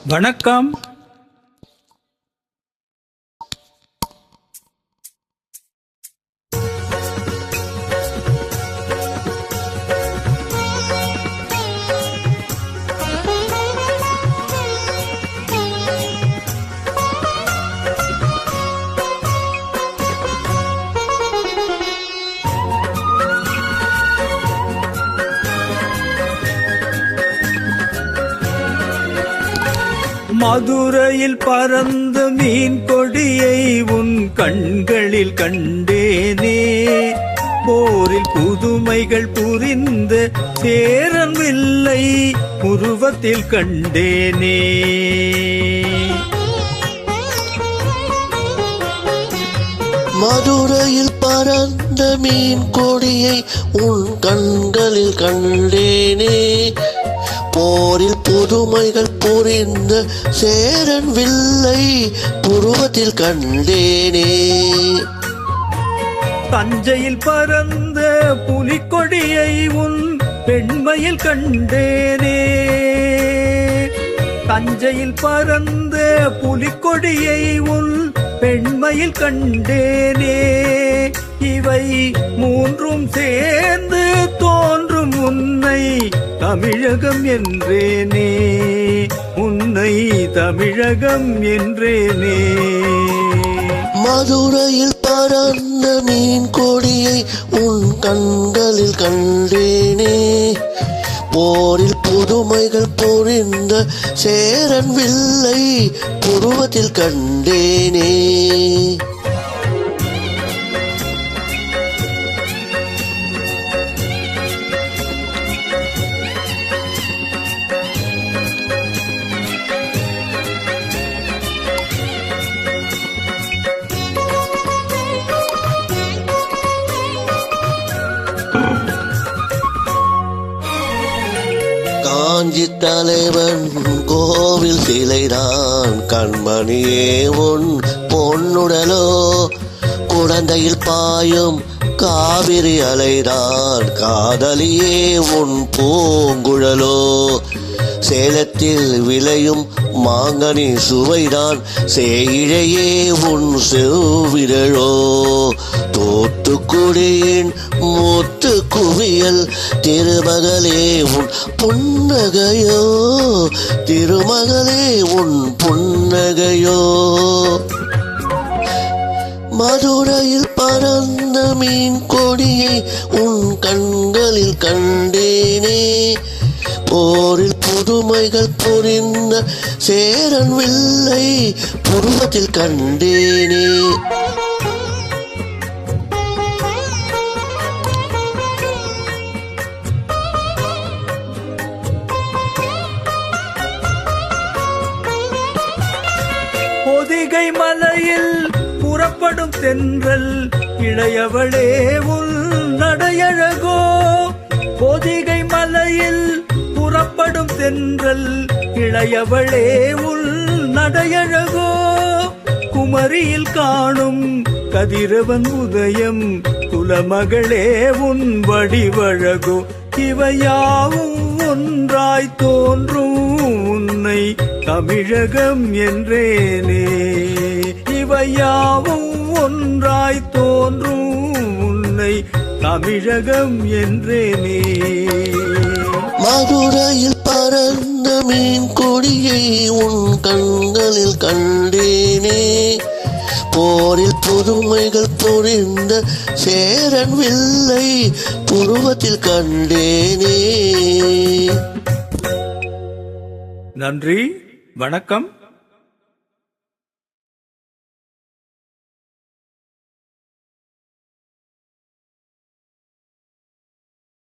வணக்கம். மதுரையில் பறந்த மீன் கொடியை உன் கண்களில் கண்டேனே. போரில் புதுமைகள் புரிந்த சேரன் வில்லை உருவத்தில் கண்டேனே. மதுரையில் பறந்த மீன் கொடியை உன் கண்களில் கண்டேனே. போரில் புதுமைகள் புரிந்த சேரன் வில்லை புருவத்தில் கண்டேனே. தஞ்சையில் பறந்த புலிக்கொடியை உன் பெண்மையில் கண்டேனே. தஞ்சையில் பறந்த புலிக்கொடியை உன் பெண்மையில் கண்டேனே. இவை மூன்றும் சேர்ந்து தோன்றும் உன்னை தமிழகம் என்றேனே. உன்னை தமிழகம் என்றேனே. மதுரையில் பறந்த மீன் கொடியை உன் கண்களில் கண்டேனே. போரில் புதுமைகள் புரிந்த சேரன் வில்லை புருவத்தில் கண்டேனே. காஞ்சி தலைவன் கோவில் சிலைதான் கண்மணியே உன் பொன்னுடலோ. குழந்தையில் பாயும் காவிரி அலைதான் காதலியே உன் பூங்குழலோ. சேலத்தில் விளையும் மாங்கனி சுவைதான் சேயிழையே உன் செவ்விரழோ. தூத்துக்குடியின் முத்து குவியல் திருமகளே உன் புன்னகையோ. திருமகளே உன் புன்னகையோ. மதுரையில் பறந்த மீன் கொடியை உன் கண்களில் கண்டேனே. போரில் புதுமைகள் புரிந்த சேரன் வில்லை புருவத்தில் கண்டேனே. பொதிகை மலையில் புறப்படும் தென்றல் இளையவளே உன் நடையழகோ. பொதிகை மலையில் புறப்படும் தென்றல் இளையவளே உன் நடையழகோ. குமரியில் காணும் கதிரவன் உதயம் குலமகளே உன் வடிவழகோ. இவையாவும் ஒன்றாய் தோன்றும் உன்னை தமிழகம் என்றேனே. இவையாவும் ஒன்றாய் தோன்றும் உன்னை தமிழகம் என்றேனே. மதுரையில் பறந்த மீன் கொடியை உன் கண்களில் கண்டேனே. போரில் புதுமைகள் புரிந்த சேரன் வில்லை புருவத்தில் கண்டேனே. நன்றி, வணக்கம்.